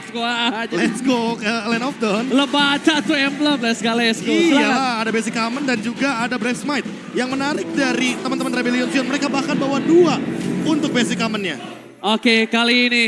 let's go aja. Let's go ke Land of Dawn. Lebaca tuh emblem, let's go. Iya, ada Basic Common dan juga ada Brave Smite. Yang menarik dari teman-teman Rebellion Zion, mereka bahkan bawa 2 untuk Basic Common-nya. Oke, kali ini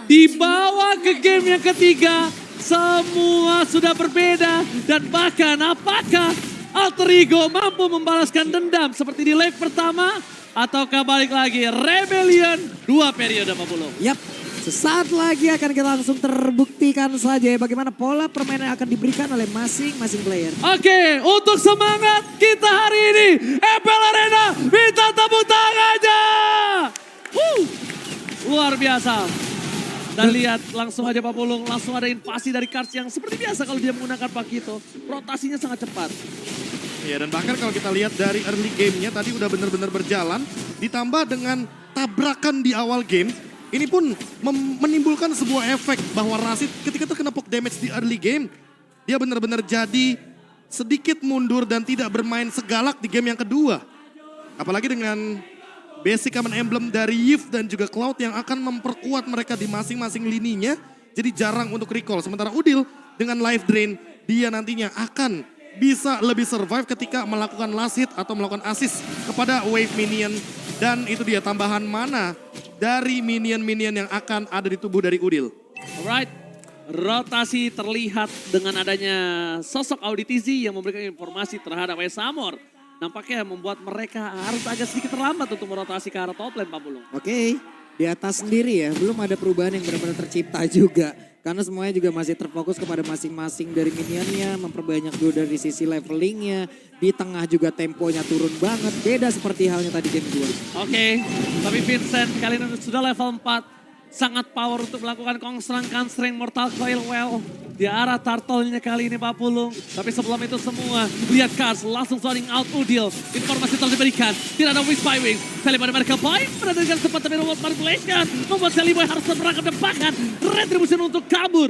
dibawa ke game yang ketiga. Semua sudah berbeda dan bahkan apakah Alter Ego mampu membalaskan dendam seperti di leg pertama ataukah balik lagi Rebellion 2 periode Pak Bulung? Yap, sesaat lagi akan kita langsung terbuktikan saja bagaimana pola permainan yang akan diberikan oleh masing-masing player. Oke, untuk semangat kita hari ini, EPL Arena minta tepuk tangannya. Luar biasa. Dan lihat langsung aja Pak Pulung, langsung ada invasi dari Cars yang seperti biasa kalau dia menggunakan Pakito. Rotasinya sangat cepat. Iya, dan bahkan kalau kita lihat dari early game-nya tadi udah benar-benar berjalan. Ditambah dengan tabrakan di awal game. Ini pun menimbulkan sebuah efek bahwa Rashid ketika terkena poke damage di early game. Dia benar-benar jadi sedikit mundur dan tidak bermain segalak di game yang kedua. Apalagi dengan Basic Common Emblem dari Yves dan juga Cloud yang akan memperkuat mereka di masing-masing lininya. Jadi jarang untuk recall. Sementara Udil dengan life drain dia nantinya akan bisa lebih survive ketika melakukan last hit atau melakukan assist kepada wave minion. Dan itu dia tambahan mana dari minion-minion yang akan ada di tubuh dari Udil. Alright, rotasi terlihat dengan adanya sosok Auditizi yang memberikan informasi terhadap Esamor. Nampaknya membuat mereka harus agak sedikit terlambat untuk merotasi ke arah top lane Pak Bulung. Oke, di atas sendiri ya, belum ada perubahan yang benar-benar tercipta juga. Karena semuanya juga masih terfokus kepada masing-masing dari minionnya, memperbanyak dulu dari sisi levelingnya. Di tengah juga temponya turun banget, beda seperti halnya tadi game 2. Oke, tapi Vincent kali ini sudah level 4. Sangat power untuk melakukan constraint Mortal Coil well di arah turtle-nya kali ini Pak Pulung. Tapi sebelum itu semua, lihat Cars langsung zoning out Udil. Informasi telah diberikan, tidak ada Wish by Wings. Seliboy mereka baik, berada dengan sempat tapi robot manipulation. Membuat Seliboy harus berangkat dan bahkan Retribution untuk kabur.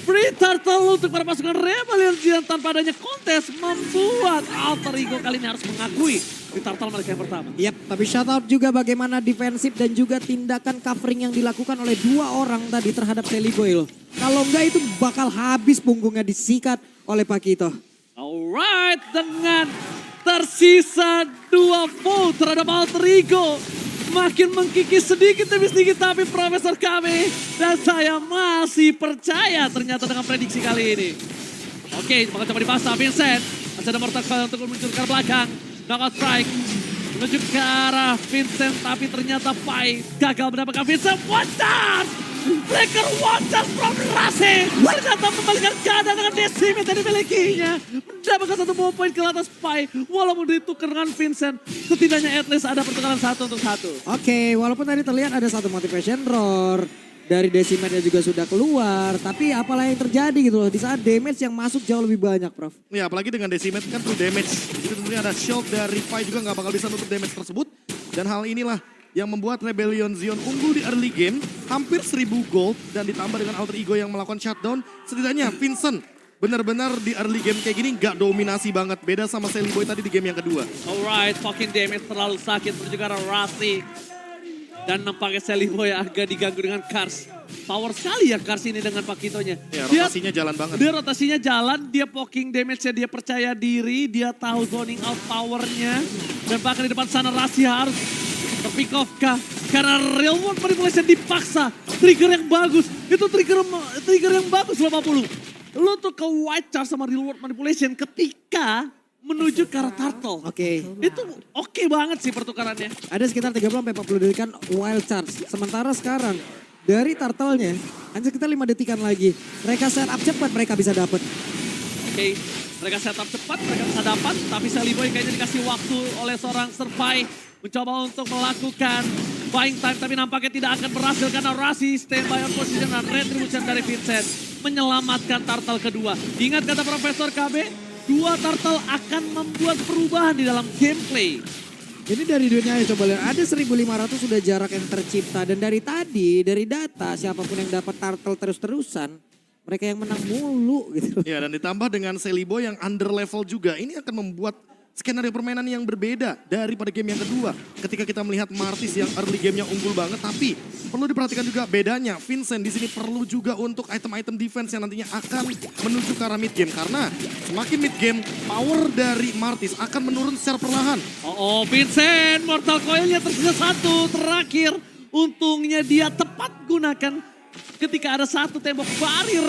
Free turtle untuk para pasukan Rebellion Zion tanpa adanya kontes membuat Alter Ego kali ini harus mengakui free turtle mereka yang pertama. Yap, tapi shout out juga bagaimana defensif dan juga tindakan covering yang dilakukan oleh 2 orang tadi terhadap Seliboy loh. Kalau enggak itu bakal habis punggungnya disikat oleh Pakito. Alright, dengan tersisa 2 vote terhadap Alter Ego. Makin mengkikis sedikit demi sedikit tapi Profesor kami dan saya masih percaya ternyata dengan prediksi kali ini. Oke, bakal coba dipasang Vincent. Masih ada Mortal Coil untuk meluncur ke belakang. Knockout strike menuju ke arah Vincent tapi ternyata Pai gagal mendapatkan Vincent. One charge! Breaker one charge from Rashid. Ternyata membalikan keadaan dengan decimate yang dimilikinya. Mendapatkan 1 ball point ke atas Pai. Walaupun ditukar dengan Vincent. Setidaknya at least ada pertukaran 1 untuk 1. Oke, walaupun tadi terlihat ada 1 motivation roar. Dari decimate juga sudah keluar. Tapi apalah yang terjadi gitu loh. Di saat damage yang masuk jauh lebih banyak Prof. Ya apalagi dengan decimate kan full damage. Jadi tentunya ada shield dari Pai juga nggak bakal bisa nutup damage tersebut. Dan hal inilah yang membuat Rebellion Zion unggul di early game. Hampir 1000 gold dan ditambah dengan Alter Ego yang melakukan shutdown. Setidaknya Vincent benar-benar di early game kayak gini nggak dominasi banget. Beda sama Seliboy tadi di game yang kedua. Alright, fucking damage terlalu sakit menuju ke arah Rashid. Dan nampaknya Seliboy agak diganggu dengan Cars. Power sekali ya Cars ini dengan Pakitonya. Ya rotasinya jalan banget. Dia rotasinya jalan, dia poking damage-nya, dia percaya diri, dia tahu zoning out powernya. Dan bahkan di depan sana Rashid harus terpick off kah? Karena real world manipulation dipaksa. Trigger yang bagus, itu trigger yang bagus loh 50. Lu tuh ke white charge sama real world manipulation ketika menuju ke arah turtle. Oke. Itu oke banget sih pertukarannya. Ada sekitar 30-40 detikan wild charge. Sementara sekarang dari turtle-nya hanya sekitar 5 detikan lagi. Mereka set up cepat mereka bisa dapat. Oke, mereka set up cepat, mereka bisa dapat. Tapi Seliboy kayaknya dikasih waktu oleh seorang Serpai. Mencoba untuk melakukan buying time. Tapi nampaknya tidak akan berhasil karena Rashid standby on position dan retribution dari Vincent. Menyelamatkan turtle kedua. Ingat kata Profesor KB? 2 turtle akan membuat perubahan di dalam gameplay. Ini dari dunia coba lihat ada 1500 sudah jarak yang tercipta dan dari tadi dari data siapapun yang dapat turtle terus-terusan mereka yang menang mulu gitu. Ya dan ditambah dengan Seliboy yang under level juga ini akan membuat skenario permainan yang berbeda daripada game yang kedua. Ketika kita melihat Martis yang early gamenya unggul banget, tapi perlu diperhatikan juga bedanya. Vincent di sini perlu juga untuk item-item defense yang nantinya akan menuju ke arah mid game. Karena semakin mid game, power dari Martis akan menurun secara perlahan. Oh, Vincent, Mortal Coil-nya tersisa satu terakhir. Untungnya dia tepat gunakan ketika ada satu tembok barir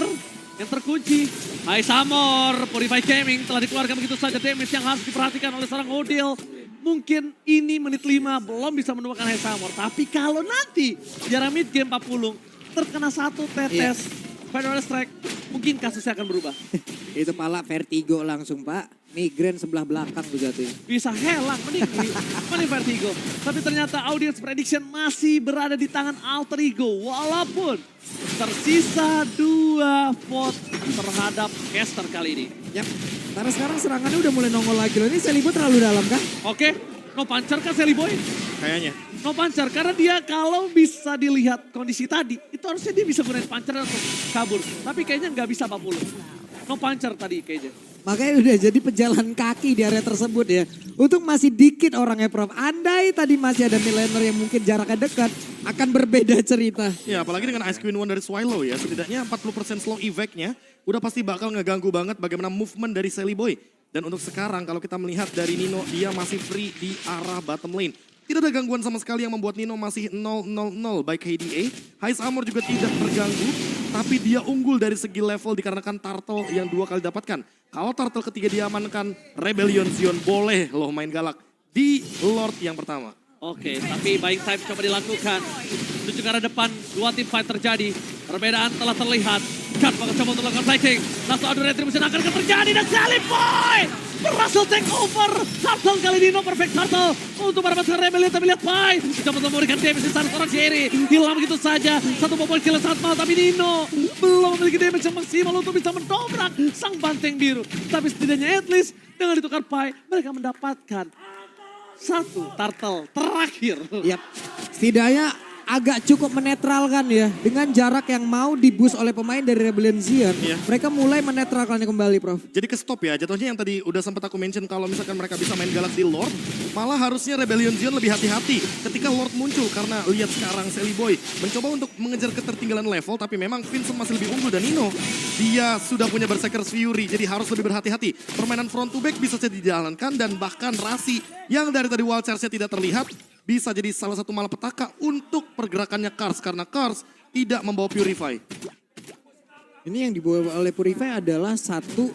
yang terkunci. Hai Samor, Purify Gaming telah dikeluarkan begitu saja, damage yang harus diperhatikan oleh seorang Odil. Mungkin ini menit 5 belum bisa menemukan Hai Samor. Tapi kalau nanti jarak mid game 40 terkena satu tetes Federal Strike, mungkin kasusnya akan berubah. Itu pala vertigo langsung Pak. Migrain sebelah belakang tuh jatuhnya. Bisa helang, mending Vertigo. Tapi ternyata audience prediction masih berada di tangan Alter Ego. Walaupun tersisa 2 vote terhadap caster kali ini. Yap, karena sekarang serangannya udah mulai nongol lagi loh. Ini Selibo terlalu dalam kah? Oke, no puncher kan Sally Boy? Kayaknya. No puncher, karena dia kalau bisa dilihat kondisi tadi, itu harusnya dia bisa gunain puncher untuk kabur. Tapi kayaknya nggak bisa 40. No puncher tadi kayaknya. Makanya udah jadi pejalan kaki di area tersebut ya. Untuk masih dikit orangnya Prof. Andai tadi masih ada Millennial yang mungkin jaraknya dekat, akan berbeda cerita. Ya apalagi dengan Ice Queen One dari Swallow ya. Setidaknya 40% slow effect-nya udah pasti bakal ngeganggu banget bagaimana movement dari Sally Boy. Dan untuk sekarang kalau kita melihat dari Nino, dia masih free di arah bottom lane. Tidak ada gangguan sama sekali yang membuat Nino masih 0-0-0 by KDA. Hais Amor juga tidak terganggu, tapi dia unggul dari segi level dikarenakan turtle yang 2 kali dapatkan. Kalau turtle ketiga diamankan, Rebellion Zion boleh loh main galak di Lord yang pertama. Oke, tapi buying time coba dilakukan. Menuju ke arah depan, 2 tim fight terjadi. Perbedaan telah terlihat. Cut bakal coba untuk melakukan fighting. Langsung adu retribution akan terjadi dan Sally Boy berhasil take over. Turtle kali ini, no perfect Turtle. Untuk para pasukan Rebellion, tapi lihat Pai. Coba untuk memberikan damage di sana seorang Jerry. Hilang begitu saja. Satu bobol kill sangat mahal, tapi Nino belum memiliki damage yang maksimal untuk bisa mendobrak sang banteng biru. Tapi setidaknya at least dengan ditukar Pai, mereka mendapatkan satu turtle terakhir. Yap, setidaknya agak cukup menetralkan ya. Dengan jarak yang mau di-boost oleh pemain dari Rebellion Zion. Iya. Mereka mulai menetralkannya kembali Prof. Jadi ke stop ya, jatuhnya yang tadi udah sempat aku mention kalau misalkan mereka bisa main galak di Lord, malah harusnya Rebellion Zion lebih hati-hati ketika Lord muncul. Karena lihat sekarang Sally Boy mencoba untuk mengejar ketertinggalan level, tapi memang Vincent masih lebih unggul dan Nino, dia sudah punya Berserker's Fury, jadi harus lebih berhati-hati. Permainan front to back bisa saja dijalankan dan bahkan Rasi yang dari tadi wild charge-nya tidak terlihat, bisa jadi salah satu malapetaka untuk pergerakannya Kars. Karena Kars tidak membawa Purify. Ini yang dibawa oleh Purify adalah satu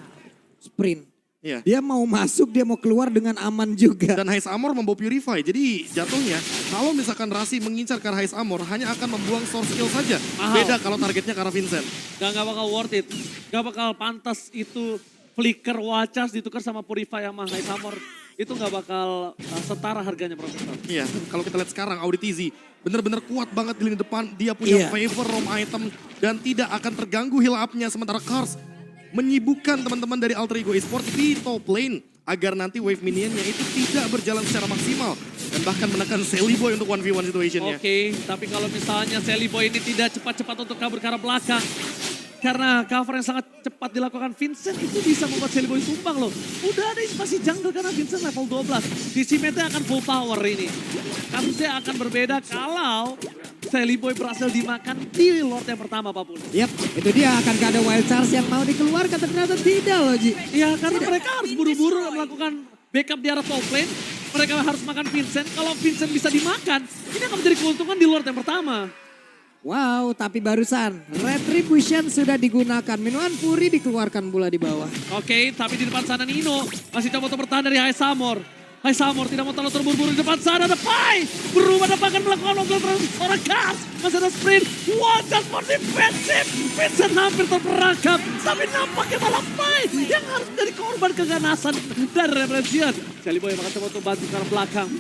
sprint. Iya. Dia mau masuk, dia mau keluar dengan aman juga. Dan Hais Amor membawa Purify. Jadi jatuhnya kalau misalkan Rasi mengincar ke arah Hais Amor hanya akan membuang source skill saja. Mahal. Beda kalau targetnya ke arah Vincent. Gak bakal worth it. Gak bakal pantas itu flicker wacas ditukar sama Purify sama High Summer. Itu gak bakal setara harganya Profesor. Iya, kalau kita lihat sekarang Auditizi benar-benar kuat banget di lini depan. Dia punya Iya. favor roam item dan tidak akan terganggu heal up-nya. Sementara Kars menyibukkan teman-teman dari Alter Ego Esports di top lane agar nanti wave minionnya itu tidak berjalan secara maksimal dan bahkan menekan Sally Boy untuk 1v1 situationnya. Oke, tapi kalau misalnya Sally Boy ini tidak cepat-cepat untuk kabur ke arah belakang, karena cover yang sangat cepat dilakukan Vincent itu bisa membuat Sally Boy tumbang loh. Udah ada invasi jungle karena Vincent level 12. Decimate'nya akan full power ini. Kasusnya akan berbeda kalau Sally Boy berhasil dimakan di Lord yang pertama apapun. Yap, itu dia akan ada wild charge yang mau dikeluarkan ternyata tidak loh Ji. Iya, karena mereka harus buru-buru melakukan backup di arah top lane. Mereka harus makan Vincent. Kalau Vincent bisa dimakan, ini akan menjadi keuntungan di Lord yang pertama. Wow, tapi barusan Retribution sudah digunakan. Minuman Fury dikeluarkan pula di bawah. Oke, tapi di depan sana Nino masih coba untuk bertahan dari High Samor. High Samor tidak mau terlalu terburu-buru di depan sana. Ada Pai. Berubah dan bahkan melakukan mobil seorang Kars. Masih ada sprint. Wajah for defensive. Vincent hampir terperangkap. Tapi nampaknya malah Pai yang harus menjadi korban keganasan dari Revolution. Sally Boy akan coba untuk bantu ke arah belakang.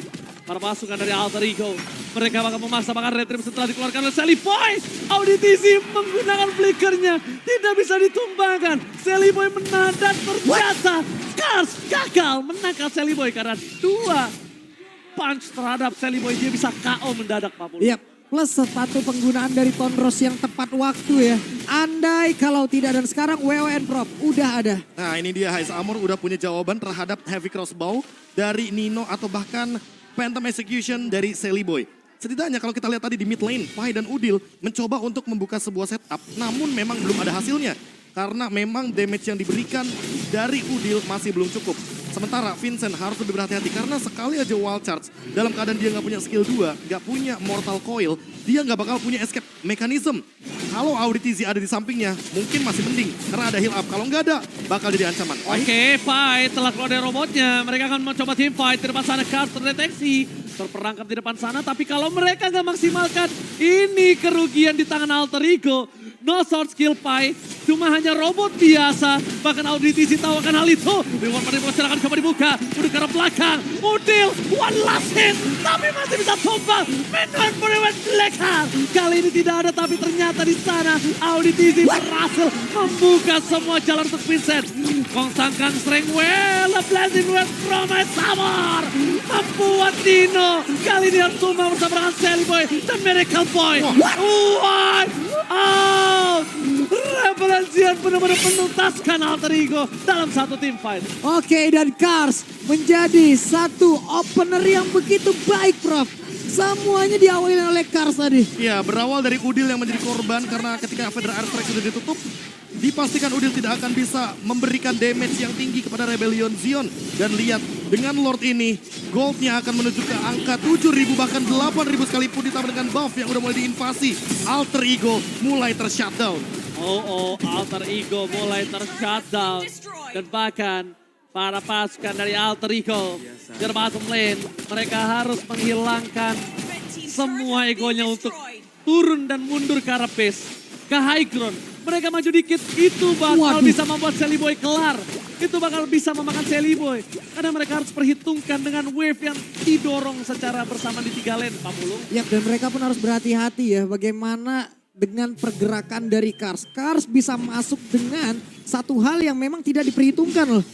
Para pasukan dari Alter Ego. Mereka bakal memaksa bahkan retribusi setelah dikeluarkan oleh Sally Boy. Auditizi menggunakan flickernya. Tidak bisa ditumbangkan. Sally Boy menahan dan ternyata Kars gagal menangkap Sally Boy. Karena 2 punch terhadap Sally Boy dia bisa KO mendadak Pak Pulu. Yap, plus sepatu penggunaan dari Tonros yang tepat waktu ya. Andai kalau tidak, dan sekarang WWN Prop udah ada. Nah ini dia, Hais Amor udah punya jawaban terhadap Heavy Crossbow dari Nino atau bahkan Phantom Execution dari Sally Boy. Setidaknya kalau kita lihat tadi di mid lane, Pai dan Udil mencoba untuk membuka sebuah setup, namun memang belum ada hasilnya. Karena memang damage yang diberikan dari Udil masih belum cukup. Sementara Vincent harus lebih berhati-hati karena sekali aja wild charge, dalam keadaan dia nggak punya skill 2, nggak punya mortal coil, dia nggak bakal punya escape mechanism. Kalau Auditizi ada di sampingnya, mungkin masih mending karena ada heal up. Kalau nggak ada, bakal jadi ancaman. Oke, Pai telah keluar dari robotnya. Mereka akan mencoba team fight di depan sana. Cars terdeteksi, terperangkap di depan sana. Tapi kalau mereka nggak maksimalkan, ini kerugian di tangan Alter Ego. No sword skill Pai, cuma hanya robot biasa. Bahkan Auditizi tahu akan hal itu. Reward pada akan coba dibuka. Udah ke arah belakang. Udil, one last hit. Tapi masih bisa tumbang. Menon Reward belakang. Kali ini tidak ada, tapi ternyata di sana Auditizi berhasil membuka semua jalan untuk Vincent. Kong Sangkang Strength Well, a blessing with Promise Summer. Membuat Dino kali ini harus tumbang bersama dengan Sally Boy, The Miracle Boy. What? Oh, Rebellion benar-benar menuntaskan Alter Ego dalam satu team fight. Oke, dan Cars menjadi satu opener yang begitu baik, Prof. Semuanya diawali oleh Cars tadi. Ya, berawal dari Udil yang menjadi korban karena ketika Federal Airstrike sudah ditutup, dipastikan Udil tidak akan bisa memberikan damage yang tinggi kepada Rebellion Zion. Dan lihat, dengan Lord ini, goldnya akan menuju ke angka 7.000 bahkan 8.000 sekalipun ditambah dengan buff yang udah mulai diinvasi. Alter Ego mulai tershutdown. Oh, Alter Ego mulai tershutdown. Dan bahkan para pasukan dari Alter Ego di bottom lane, mereka harus menghilangkan semua egonya untuk turun dan mundur ke arah base, ke high ground. Mereka maju dikit, itu bakal bisa membuat Sally Boy kelar. Itu bakal bisa memakan Sally Boy. Karena mereka harus perhitungkan dengan wave yang didorong secara bersama di 3 lane, Pak Pulung. Ya, dan mereka pun harus berhati-hati ya bagaimana dengan pergerakan dari Cars. Cars bisa masuk dengan satu hal yang memang tidak diperhitungkan loh.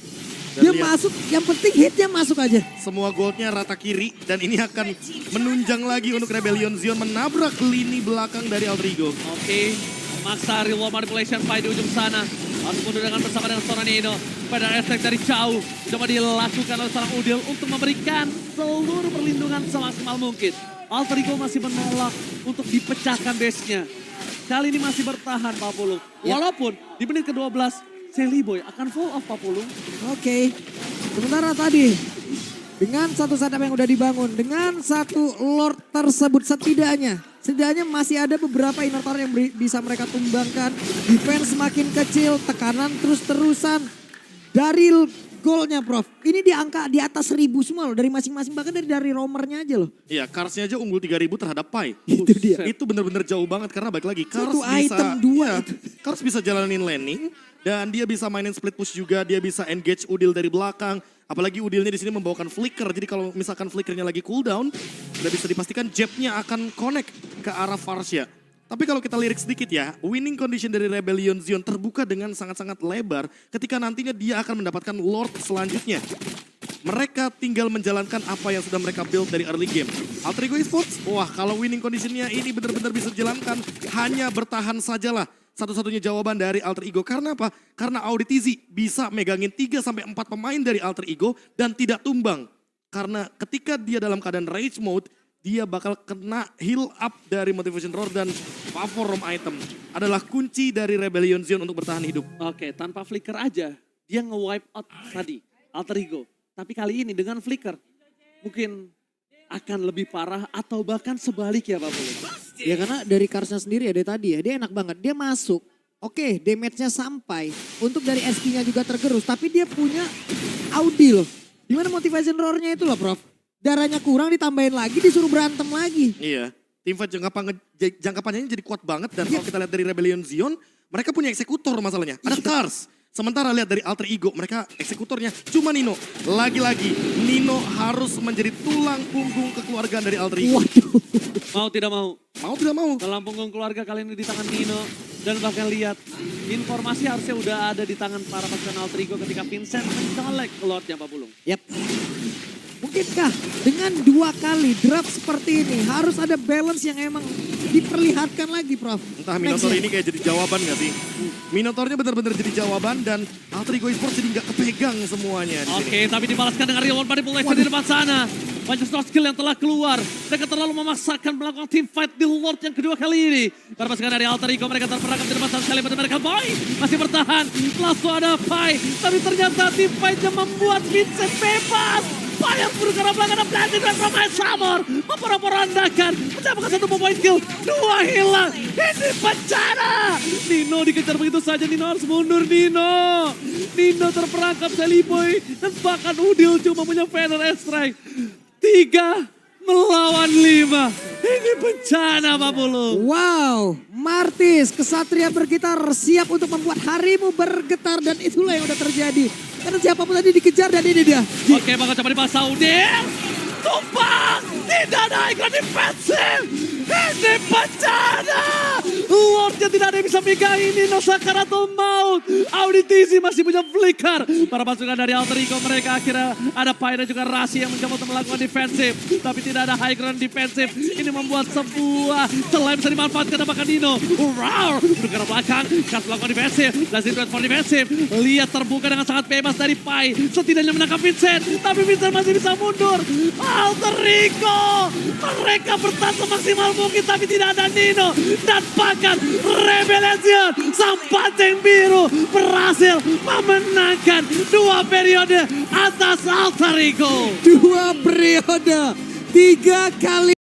Dia masuk, yang penting hitnya masuk aja. Semua goldnya rata kiri dan ini akan menunjang lagi untuk Rebellion Zion menabrak lini belakang dari Alter Ego. Oke, maksa reload manipulation fight di ujung sana. Harus mundur dengan bersama dengan seorang Nino. Pada efek dari jauh, coba dilakukan oleh seorang Udil untuk memberikan seluruh perlindungan semaksimal mungkin. Alter Ego masih menolak untuk dipecahkan base-nya. Kali ini masih bertahan Pak Pulung. Walaupun di menit ke-12, Sally Boy akan fall off Pak Pulung. Oke, sementara tadi dengan satu setup yang udah dibangun, dengan satu Lord tersebut setidaknya masih ada beberapa inner tower yang bisa mereka tumbangkan. Defense semakin kecil, tekanan terus-terusan dari golnya Prof. Ini di angka di atas 1000 semua loh dari masing-masing, bahkan dari roamernya aja loh. Iya, Carsnya aja unggul 3.000 terhadap Pai. Itu dia. Itu benar-benar jauh banget karena balik lagi Cars Satu item, dua item. Cars bisa jalanin laning dan dia bisa mainin split push juga, dia bisa engage Udil dari belakang. Apalagi Udilnya di sini membawakan flicker, jadi kalau misalkan flickernya lagi cooldown, udah bisa dipastikan jabnya akan connect ke arah Varsha. Tapi kalau kita lirik sedikit ya, winning condition dari Rebellion Zion terbuka dengan sangat-sangat lebar ketika nantinya dia akan mendapatkan Lord selanjutnya. Mereka tinggal menjalankan apa yang sudah mereka build dari early game. Alter Ego Esports, wah kalau winning conditionnya ini benar-benar bisa dijalankan, hanya bertahan sajalah. Satu-satunya jawaban dari Alter Ego. Karena apa? Karena Auditizi bisa megangin 3-4 pemain dari Alter Ego dan tidak tumbang. Karena ketika dia dalam keadaan rage mode, dia bakal kena heal up dari Motivation Roar dan Favor Roam item. Adalah kunci dari Rebellion Zion untuk bertahan hidup. Oke, tanpa flicker aja, dia nge-wipe out tadi, Alter Ego. Tapi kali ini dengan flicker, mungkin akan lebih parah atau bahkan sebaliknya Pak Pulung. Ya karena dari Carsnya sendiri ya dari tadi ya, dia enak banget. Dia masuk, oke damage-nya sampai. Untuk dari SP-nya juga tergerus, tapi dia punya Audi loh. Dimana Motivation Roar-nya itu loh Prof. Darahnya kurang ditambahin lagi, disuruh berantem lagi. Iya, teamfight jangka panjangnya jadi kuat banget. Dan kalau kita lihat dari Rebellion Zion, mereka punya eksekutor masalahnya. Ada Cars. Sementara lihat dari Alter Ego, mereka eksekutornya cuma Nino. Lagi-lagi, Nino harus menjadi tulang punggung kekeluargaan dari Alter Ego. Waduh. Mau tidak mau? Mau tidak mau. Tulang punggung keluarga kali ini di tangan Nino. Dan bahkan lihat, informasi harusnya udah ada di tangan para pasukan Alter Ego ketika Vincent mencolek Lordnya Pak Pulung. Yap. Mungkin Mungkinkah dengan 2 kali draft seperti ini harus ada balance yang emang diperlihatkan lagi, Prof? Entah Minotaur ini kayak jadi jawaban gak sih? Minotaurnya benar-benar jadi jawaban dan Alter Ego Esports jadi nggak kepegang semuanya di sini. Oke, tapi dibalaskan dengan real one manipulation di depan sana. Banyak soft skill yang telah keluar. Mereka terlalu memaksakan melakukan team fight di Lord yang kedua kali ini. Karena pasukan dari Alter Ego mereka terperangkap di depan sana sekali. Pada mereka Boy masih bertahan. Langsung ada Pai. Tapi ternyata team fightnya membuat Vincent bebas. Pai yang berusaha belakang dan dan pemain Samor. Memporak-porandakan. Mencapai satu point kill. 2 hilang. Ini bencana. Nino dikejar begitu saja. Nino harus mundur Nino. Nino terperangkap Seliboy. Dan bahkan Udil cuma punya Feather Strike. 3 melawan 5. Ini bencana Pak Bulu. Wow, Martis, kesatria bergitar siap untuk membuat harimu bergetar dan itulah yang udah terjadi. Karena siapapun tadi dikejar dan ini dia. Oke, bakal coba dipaksa Udil. Tumpang, tidak ada iklan defensif. Ini bencana. Lordnya tidak ada yang bisa pegang ini. Nosakar atau Maut. Auditisi masih punya flicker. Para pasukan dari Alter Ego mereka akhirnya ada Pai dan juga Rasi yang mencoba untuk melakukan defensif. Tapi tidak ada high ground defensif. Ini membuat sebuah celah bisa dimanfaatkan apakah Dino. Wow, bergerak belakang. Kas melakukan defensif. Blazing Dread for defensif. Lihat terbuka dengan sangat bebas dari Pai. Setidaknya menangkap Vincent. Tapi Vincent masih bisa mundur. Alter Ego. Mereka bertahan semaksimal mungkin tapi tidak ada Nino. Dan bahkan Revelation sang pancing biru berhasil memenangkan 2 periode atas Alter Ego. 2 periode, 3 kali.